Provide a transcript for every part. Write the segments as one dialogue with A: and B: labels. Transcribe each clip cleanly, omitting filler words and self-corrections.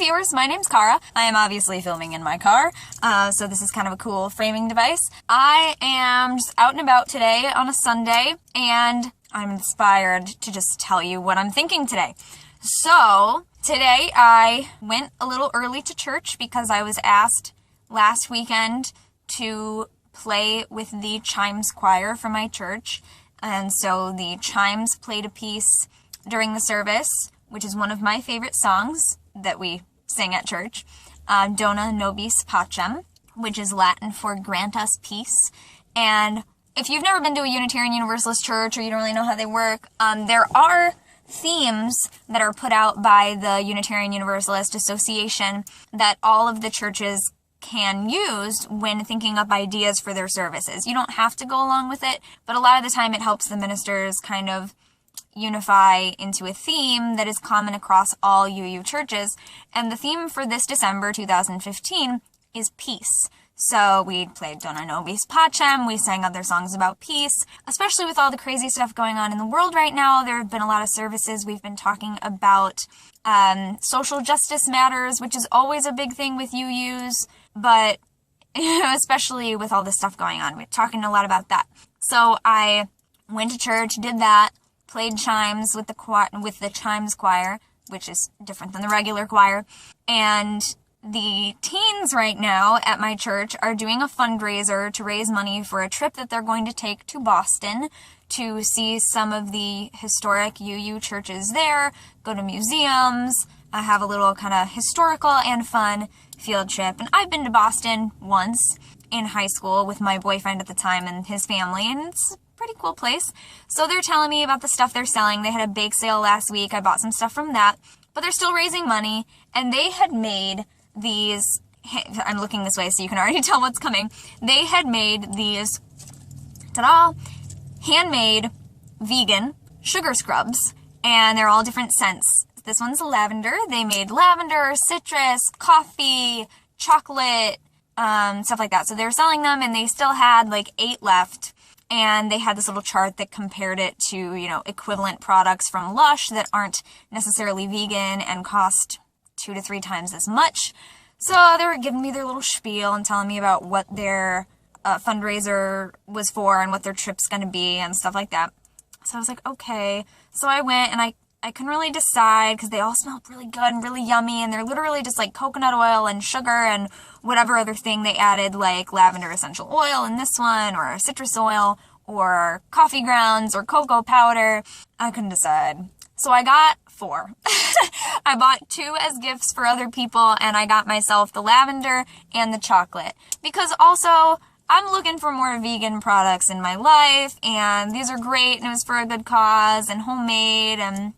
A: viewers, my name's Cara. I am obviously filming in my car, so this is kind of a cool framing device. I am just out and about today on a Sunday, and I'm inspired to just tell you what I'm thinking today. So, today I went a little early to church because I was asked last weekend to play with the Chimes choir for my church, and so the Chimes played a piece during the service, which is one of my favorite songs that we sing at church, Dona Nobis Pacem, which is Latin for grant us peace. And if you've never been to a Unitarian Universalist church or you don't really know how they work, there are themes that are put out by the Unitarian Universalist Association that all of the churches can use when thinking up ideas for their services. You don't have to go along with it, but a lot of the time it helps the ministers kind of unify into a theme that is common across all UU churches. And the theme for this December 2015 is peace. So we played Dona Nobis Pacem, we sang other songs about peace, especially with all the crazy stuff going on in the world right now. There have been a lot of services. We've been talking about social justice matters, which is always a big thing with UUs, but especially with all this stuff going on, we're talking a lot about that. So I went to church, did that, played chimes with the Chimes choir, which is different than the regular choir, and the teens right now at my church are doing a fundraiser to raise money for a trip that they're going to take to Boston to see some of the historic UU churches there, go to museums, have a little kind of historical and fun field trip. And I've been to Boston once in high school with my boyfriend at the time and his family, and it's a pretty cool place. So they're telling me about the stuff they're selling. They had a bake sale last week. I bought some stuff from that, but they're still raising money, and they had made these, I'm looking this way so you can already tell what's coming. They had made these, ta-da, handmade vegan sugar scrubs, and they're all different scents. This one's lavender. They made lavender, citrus, coffee, chocolate, stuff like that. So they were selling them, and they still had like 8 left. And they had this little chart that compared it to, equivalent products from Lush that aren't necessarily vegan and cost 2 to 3 times as much. So they were giving me their little spiel and telling me about what their fundraiser was for and what their trip's going to be and stuff like that. So I was like, okay. So I went, and I couldn't really decide because they all smelled really good and really yummy, and they're literally just like coconut oil and sugar and whatever other thing they added, like lavender essential oil in this one, or citrus oil, or coffee grounds, or cocoa powder. I couldn't decide. So I got 4. I bought 2 as gifts for other people, and I got myself the lavender and the chocolate. Because also, I'm looking for more vegan products in my life, and these are great, and it was for a good cause, and homemade, and,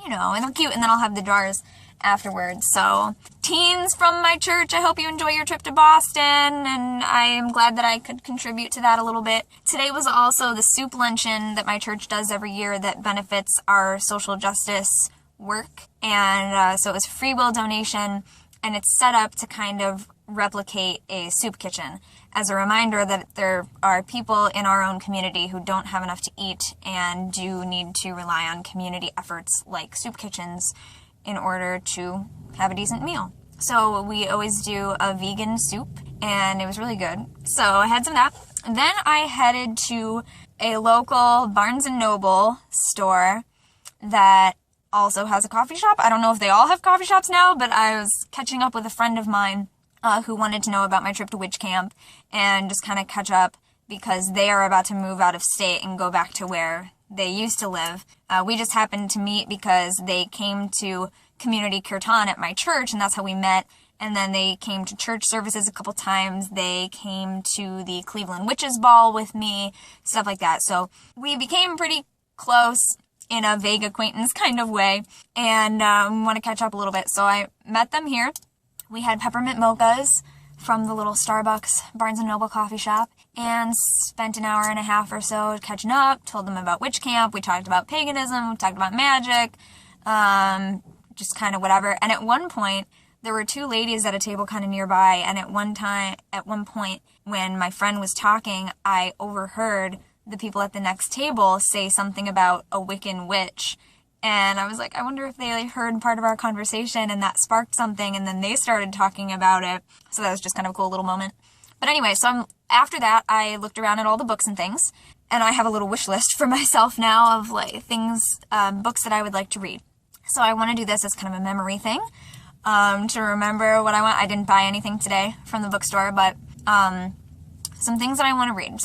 A: and they're cute, and then I'll have the jars afterwards. So, teens from my church, I hope you enjoy your trip to Boston, and I am glad that I could contribute to that a little bit. Today was also the soup luncheon that my church does every year that benefits our social justice work, and so it was a free will donation, and it's set up to kind of replicate a soup kitchen as a reminder that there are people in our own community who don't have enough to eat and do need to rely on community efforts like soup kitchens in order to have a decent meal. So we always do a vegan soup, and it was really good. So I had some of that. And then I headed to a local Barnes & Noble store that also has a coffee shop. I don't know if they all have coffee shops now, but I was catching up with a friend of mine who wanted to know about my trip to witch camp and just kind of catch up because they are about to move out of state and go back to where they used to live. We just happened to meet because they came to community kirtan at my church, and that's how we met. And then they came to church services a couple times. They came to the Cleveland Witches Ball with me, stuff like that. So we became pretty close in a vague acquaintance kind of way, and want to catch up a little bit. So I met them here. We had peppermint mochas from the little Starbucks Barnes & Noble coffee shop, and spent an hour and a half or so catching up, told them about witch camp, we talked about paganism, we talked about magic, just kind of whatever. And at one point, there were 2 ladies at a table kind of nearby, and at one point, when my friend was talking, I overheard the people at the next table say something about a Wiccan witch, And I was like, I wonder if they heard part of our conversation and that sparked something, and then they started talking about it. So that was just kind of a cool little moment. But anyway, after that, I looked around at all the books and things, and I have a little wish list for myself now of things, books that I would like to read. So I want to do this as kind of a memory thing, to remember what I want. I didn't buy anything today from the bookstore, but some things that I want to read,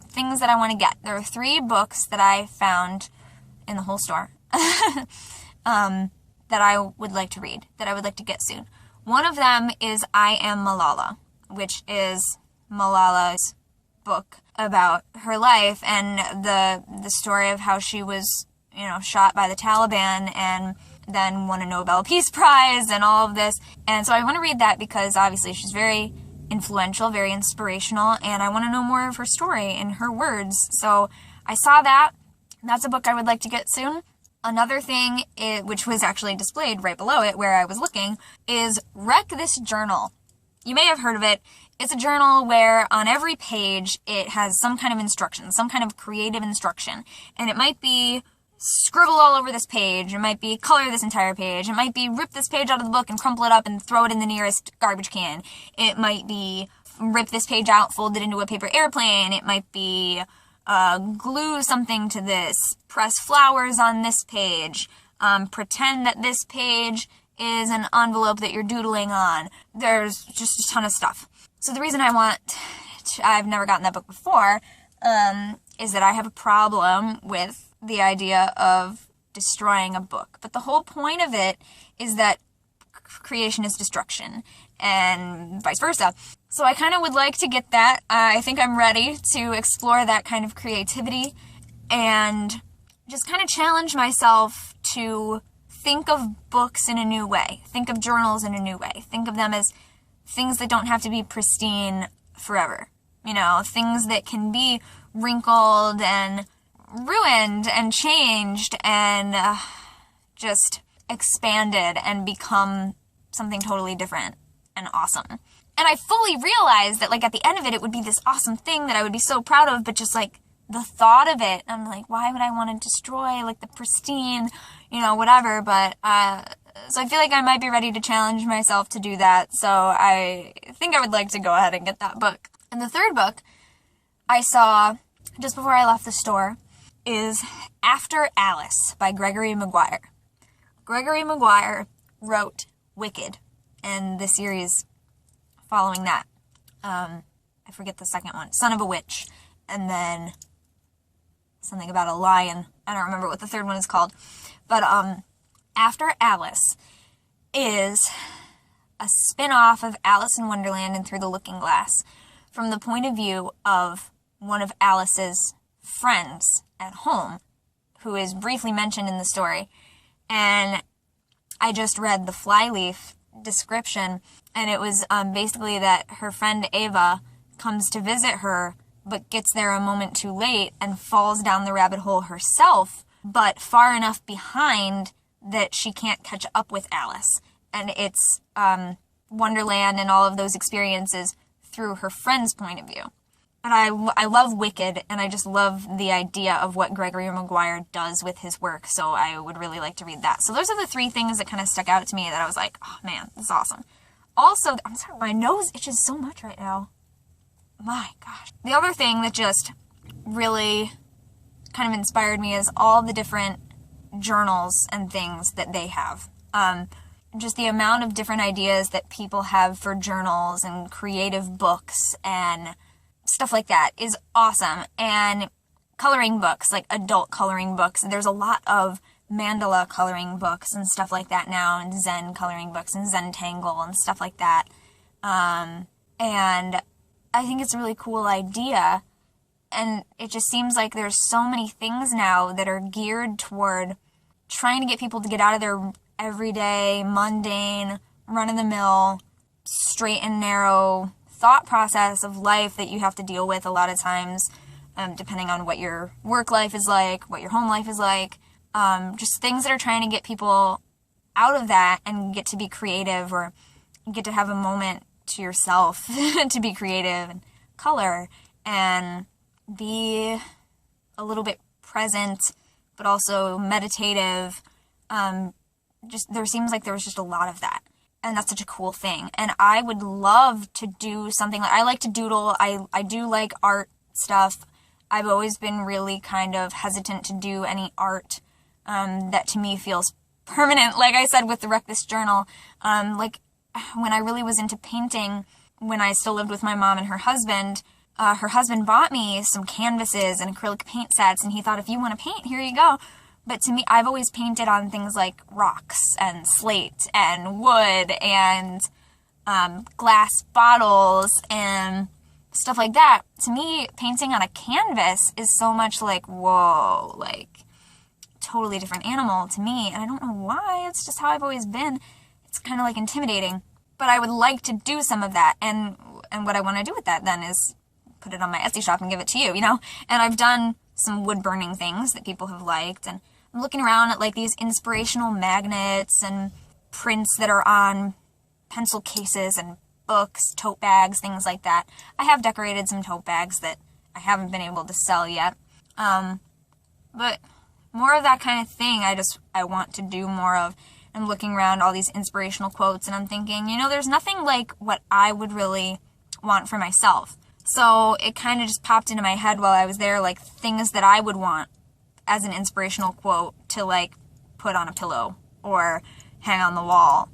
A: things that I want to get. There are 3 books that I found in the whole store that I would like to read, that I would like to get soon. One of them is I Am Malala, which is Malala's book about her life and the story of how she was, shot by the Taliban and then won a Nobel Peace Prize and all of this. And so I want to read that because obviously she's very influential, very inspirational, and I want to know more of her story in her words. So I saw that. That's a book I would like to get soon. Another thing, which was actually displayed right below it where I was looking, is Wreck This Journal. You may have heard of it. It's a journal where on every page it has some kind of instruction, some kind of creative instruction. And it might be scribble all over this page. It might be color this entire page. It might be rip this page out of the book and crumple it up and throw it in the nearest garbage can. It might be rip this page out, fold it into a paper airplane. It might be glue something to this, press flowers on this page, pretend that this page is an envelope that you're doodling on. There's just a ton of stuff. So the reason I've never gotten that book before, is that I have a problem with the idea of destroying a book. But the whole point of it is that creation is destruction, and vice versa. So I kind of would like to get that. I think I'm ready to explore that kind of creativity and just kind of challenge myself to think of books in a new way, think of journals in a new way, think of them as things that don't have to be pristine forever. Things that can be wrinkled and ruined and changed and just expanded and become something totally different and awesome. And I fully realized that, at the end of it, it would be this awesome thing that I would be so proud of, but just, the thought of it, I'm like, why would I want to destroy, the pristine, whatever, but, so I feel like I might be ready to challenge myself to do that, so I think I would like to go ahead and get that book. And the third book I saw just before I left the store is After Alice by Gregory Maguire. Gregory Maguire wrote Wicked and the series following that. I forget the second one. Son of a Witch. And then something about a lion. I don't remember what the third one is called. But After Alice is a spin-off of Alice in Wonderland and Through the Looking Glass from the point of view of one of Alice's friends at home, who is briefly mentioned in the story. And I just read the flyleaf description, and it was basically that her friend Ava comes to visit her, but gets there a moment too late and falls down the rabbit hole herself, but far enough behind that she can't catch up with Alice. And it's Wonderland and all of those experiences through her friend's point of view. But I love Wicked, and I just love the idea of what Gregory Maguire does with his work, so I would really like to read that. So those are the 3 things that kind of stuck out to me that I was like, oh man, this is awesome. Also, I'm sorry, my nose itches so much right now. My gosh. The other thing that just really kind of inspired me is all the different journals and things that they have. Just the amount of different ideas that people have for journals and creative books and stuff like that is awesome. And coloring books, adult coloring books. There's a lot of mandala coloring books and stuff like that now, and Zen coloring books and Zentangle and stuff like that. And I think it's a really cool idea. And it just seems like there's so many things now that are geared toward trying to get people to get out of their everyday, mundane, run-of-the-mill, straight and narrow thought process of life that you have to deal with a lot of times, depending on what your work life is like, what your home life is like. Just things that are trying to get people out of that and get to be creative, or get to have a moment to yourself to be creative and color and be a little bit present, but also meditative, there seems like there was just a lot of that. And that's such a cool thing. And I would love to do something I like to doodle. I do like art stuff. I've always been really kind of hesitant to do any art that to me feels permanent. Like I said with the Wreck This Journal, like when I really was into painting, when I still lived with my mom and her husband bought me some canvases and acrylic paint sets, and he thought, if you want to paint, here you go. But to me, I've always painted on things like rocks and slate and wood and glass bottles and stuff like that. To me, painting on a canvas is so much like, whoa, like totally different animal to me. And I don't know why. It's just how I've always been. It's kind of like intimidating. But I would like to do some of that. And what I want to do with that then is put it on my Etsy shop and give it to you, you know? And I've done some wood burning things that people have liked, and I'm looking around at like these inspirational magnets and prints that are on pencil cases and books, tote bags, things like that. I have decorated some tote bags that I haven't been able to sell yet. But more of that kind of thing I want to do more of. I'm looking around all these inspirational quotes and I'm thinking, you know, there's nothing like what I would really want for myself. So it kind of just popped into my head while I was there, like things that I would want as an inspirational quote to like put on a pillow or hang on the wall.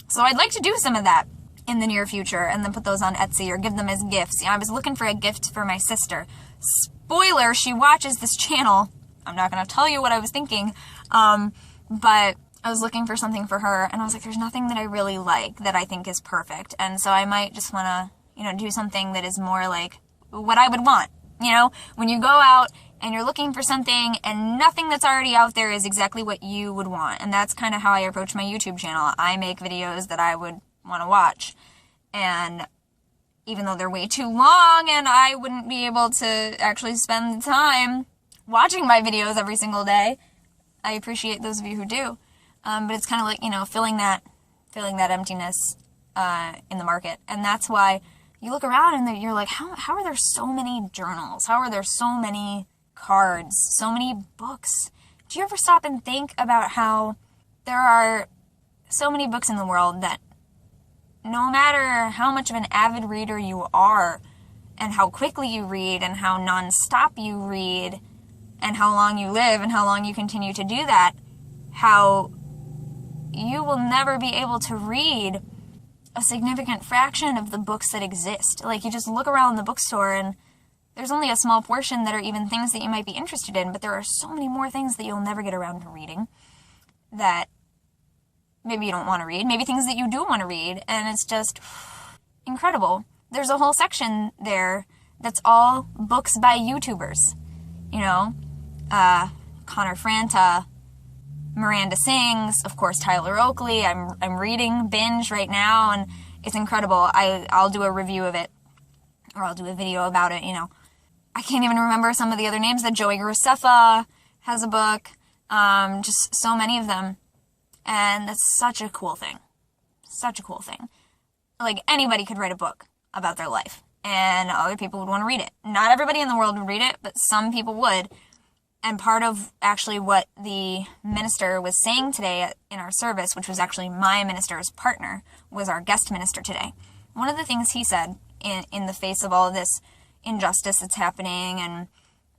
A: So I'd like to do some of that in the near future and then put those on Etsy or give them as gifts. You know, I was looking for a gift for my sister. Spoiler, she watches this channel. I'm not going to tell you what I was thinking, but I was looking for something for her and I was like, there's nothing that I really like that I think is perfect. And so I might just want to, you know, do something that is more like what I would want. You know, when you go out and you're looking for something and nothing that's already out there is exactly what you would want. And that's kind of how I approach my YouTube channel. I make videos that I would want to watch. And even though they're way too long and I wouldn't be able to actually spend the time watching my videos every single day, I appreciate those of you who do. But it's kind of like, you know, filling that emptiness in the market. And that's why you look around and you're like, how are there so many journals? How are there so many cards? So many books? Do you ever stop and think about how there are so many books in the world that no matter how much of an avid reader you are and how quickly you read and how nonstop you read and how long you live and how long you continue to do that, how you will never be able to read a significant fraction of the books that exist. Like, you just look around the bookstore and there's only a small portion that are even things that you might be interested in, but there are so many more things that you'll never get around to reading that maybe you don't want to read, maybe things that you do want to read, and it's just incredible. There's a whole section there that's all books by YouTubers. You know, Connor Franta, Miranda Sings, of course Tyler Oakley. I'm reading Binge right now, and it's incredible. I'll do a review of it, or I'll do a video about it, you know. I can't even remember some of the other names. That Joey Graceffa has a book, just so many of them, and that's such a cool thing. Such a cool thing. Like, anybody could write a book about their life, and other people would want to read it. Not everybody in the world would read it, but some people would. And part of actually what the minister was saying today in our service, which was actually my minister's partner, was our guest minister today. One of the things he said in the face of all of this injustice that's happening and,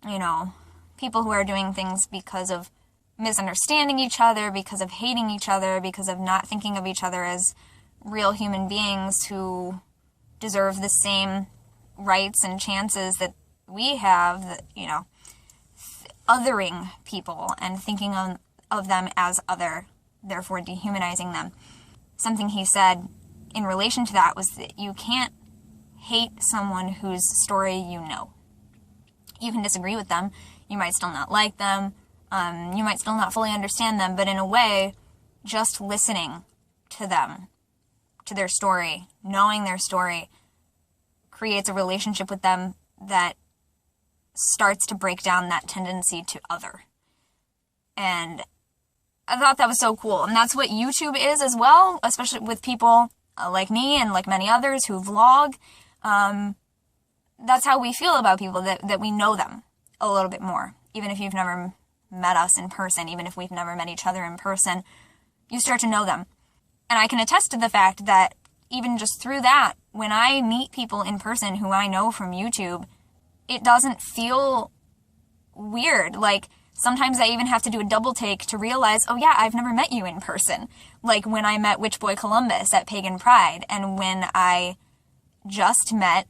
A: you know, people who are doing things because of misunderstanding each other, because of hating each other, because of not thinking of each other as real human beings who deserve the same rights and chances that we have, that, you know, othering people and thinking of them as other, therefore dehumanizing them. Something he said in relation to that was that you can't hate someone whose story you know. You can disagree with them, you might still not like them, you might still not fully understand them, but in a way, just listening to them, to their story, knowing their story, creates a relationship with them that starts to break down that tendency to other. And I thought that was so cool. And that's what YouTube is as well, especially with people like me and like many others who vlog. That's how we feel about people, that we know them a little bit more, even if you've never met us in person, even if we've never met each other in person, you start to know them. And I can attest to the fact that even just through that, when I meet people in person who I know from YouTube, it doesn't feel weird. Like, sometimes I even have to do a double take to realize, oh yeah, I've never met you in person. Like when I met Witchboy Columbus at Pagan Pride, and when I just met,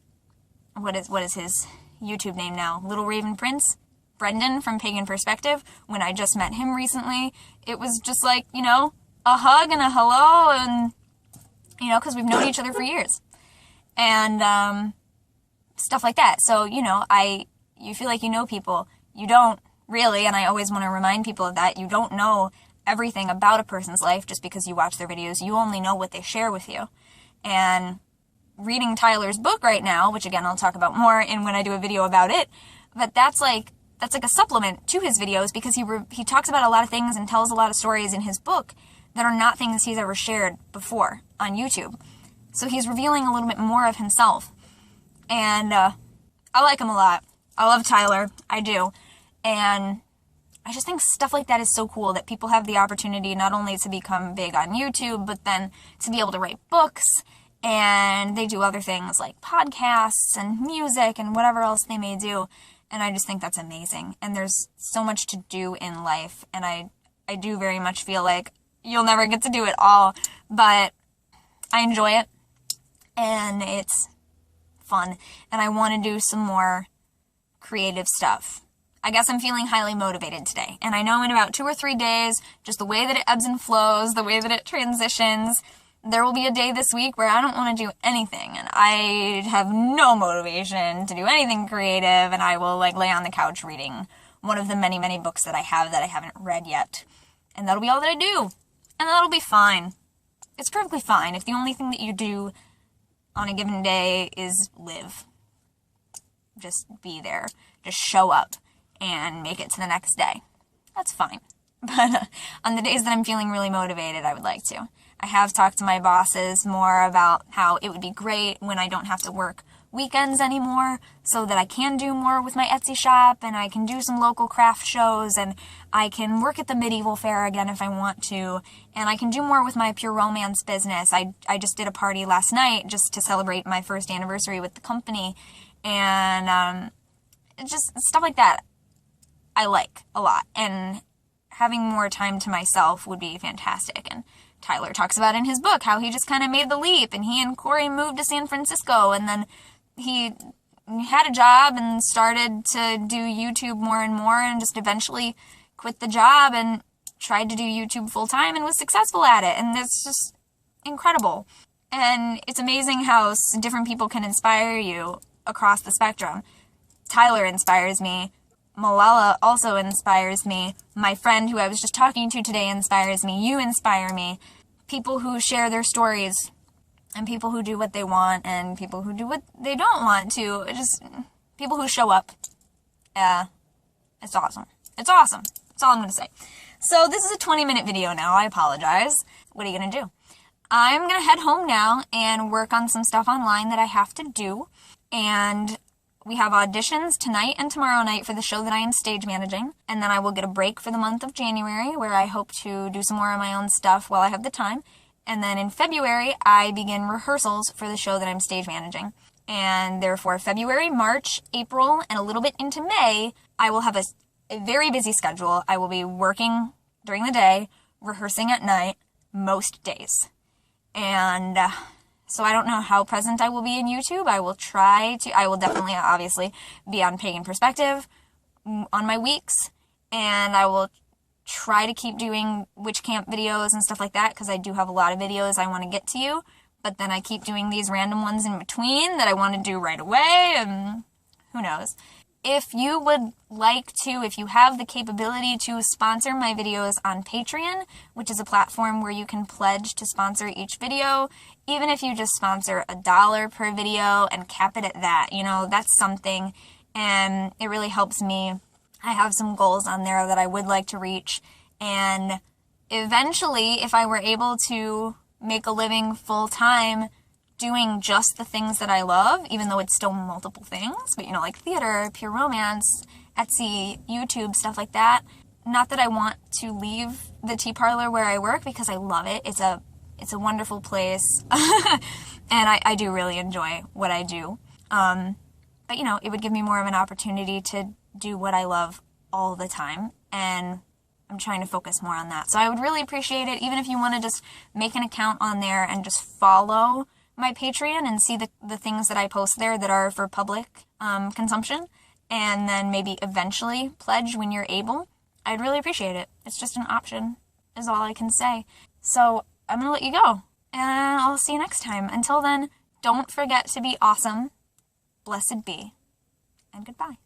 A: what is his YouTube name now? Little Raven Prince? Brendan from Pagan Perspective. When I just met him recently, it was just like, you know, a hug and a hello, and, you know, because we've known each other for years. And stuff like that. So, you know, you feel like you know people. You don't really, and I always want to remind people of that. You don't know everything about a person's life just because you watch their videos. You only know what they share with you. And reading Tyler's book right now, which again I'll talk about more in when I do a video about it, but that's like a supplement to his videos, because he talks about a lot of things and tells a lot of stories in his book that are not things he's ever shared before on YouTube. So he's revealing a little bit more of himself. And I like him a lot. I love Tyler. I do. And I just think stuff like that is so cool, that people have the opportunity not only to become big on YouTube, but then to be able to write books, and they do other things like podcasts and music and whatever else they may do. And I just think that's amazing. And there's so much to do in life, and I do very much feel like you'll never get to do it all, but I enjoy it, and it's fun, and I want to do some more creative stuff. I guess I'm feeling highly motivated today, and I know in about 2 or 3 days, just the way that it ebbs and flows, the way that it transitions, there will be a day this week where I don't want to do anything, and I have no motivation to do anything creative, and I will like lay on the couch reading one of the many, many books that I haven't read yet, and that'll be all that I do, and that'll be fine. It's perfectly fine if the only thing that you do on a given day is live. Just be there. Just show up and make it to the next day. That's fine. But on the days that I'm feeling really motivated, I would like to. I have talked to my bosses more about how it would be great when I don't have to work weekends anymore, so that I can do more with my Etsy shop, and I can do some local craft shows, and I can work at the medieval fair again if I want to, and I can do more with my pure romance business. I just did a party last night just to celebrate my first anniversary with the company, and just stuff like that I like a lot, and having more time to myself would be fantastic. And Tyler talks about in his book how he just kind of made the leap, and he and Corey moved to San Francisco, and then he had a job and started to do YouTube more and more, and just eventually quit the job and tried to do YouTube full time and was successful at it. And it's just incredible. And it's amazing how different people can inspire you across the spectrum. Tyler inspires me. Malala also inspires me. My friend who I was just talking to today inspires me. You inspire me. People who share their stories, and people who do what they want, and people who do what they don't want to. Just people who show up. It's awesome. It's awesome. That's all I'm going to say. So this is a 20-minute video now. I apologize. What are you going to do? I'm going to head home now and work on some stuff online that I have to do. And we have auditions tonight and tomorrow night for the show that I am stage managing. And then I will get a break for the month of January, where I hope to do some more of my own stuff while I have the time. And then in February, I begin rehearsals for the show that I'm stage managing. And therefore, February, March, April, and a little bit into May, I will have a very busy schedule. I will be working during the day, rehearsing at night, most days. And so I don't know how present I will be in YouTube. I will definitely, obviously, be on Pagan Perspective on my weeks. And I will try to keep doing witch camp videos and stuff like that, because I do have a lot of videos I want to get to you, but then I keep doing these random ones in between that I want to do right away, and who knows. If you would like to, if you have the capability to sponsor my videos on Patreon, which is a platform where you can pledge to sponsor each video, even if you just sponsor $1 per video and cap it at that, you know, that's something, and it really helps me. I have some goals on there that I would like to reach, and eventually, if I were able to make a living full-time doing just the things that I love, even though it's still multiple things, but you know, like theater, pure romance, Etsy, YouTube, stuff like that, not that I want to leave the tea parlor where I work, because I love it. It's a wonderful place. And I do really enjoy what I do. But, you know, it would give me more of an opportunity to do what I love all the time. And I'm trying to focus more on that. So I would really appreciate it, even if you want to just make an account on there and just follow my Patreon and see the things that I post there that are for public consumption. And then maybe eventually pledge when you're able. I'd really appreciate it. It's just an option, is all I can say. So I'm going to let you go. And I'll see you next time. Until then, don't forget to be awesome. Blessed be. And goodbye.